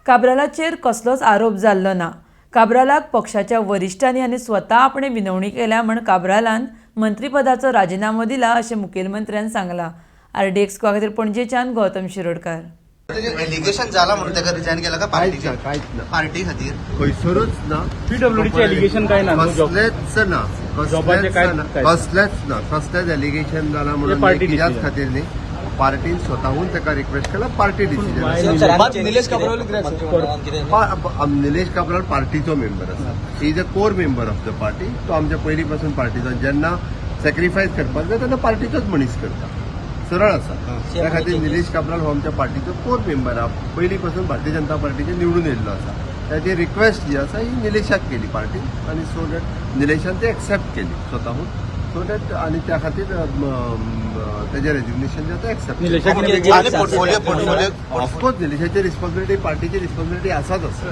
काब्रालाचेर कसलोच आरोप जाल्लो ना। काब्रालाक पक्षाच्या वरिश्ठांनी आनी स्वता आपणे विनवणी केल्या म्हण काब्रालान मंत्रीपदाचो राजिनामो दिला अशें मुखेलमंत्र्यान सांगलां। RDX खातीर पणजेच्यान गौतम शिरोडकार। एलिगेशन जाला म्हणून ताका रिजायन केला का पार्टी खातीर खंयसरूच ना। पीडब्ल्यूडीचे एलिगेशन काय ना, कसलेच ना, कसलेच एलिगेशन जाला म्हणून कित्याच खातीर न्ही, पार्टीन स्वताहून ताका रिक्वेस्ट केला, पार्टी डिसिजन। निलेश काब्राल पार्टीचो मेंबर आसा, he is a core member of the party. तो आमच्या पयलीं पासून पार्टीचो, जेन्ना सॅक्रिफायस करपाक जाय तेन्ना पार्टीचोच मनीस करता, सरळ आसा। त्या खातीर निलेश काब्राल हो आमच्या पार्टीचो कोर मेंबर आहा, पयलीं पासून भारतीय जनता पार्टीचे निवडून येयल्लो आसा। त्याची रिक्वेस्ट जी आसा ही निलेशाक केली पार्टी, आनी सो दॅट निलेशान ती एक्सेप्ट केली स्वताहून, सो दॅट आनी त्या खातीर तेजें रेजिग्नेशन जें आसा एक्सेप्ट केलें। ऑफकोर्स निलेशाची रिस्पॉन्सिबिलिटी पार्टीची रिस्पॉन्सिबिलिटी आसाच आसा।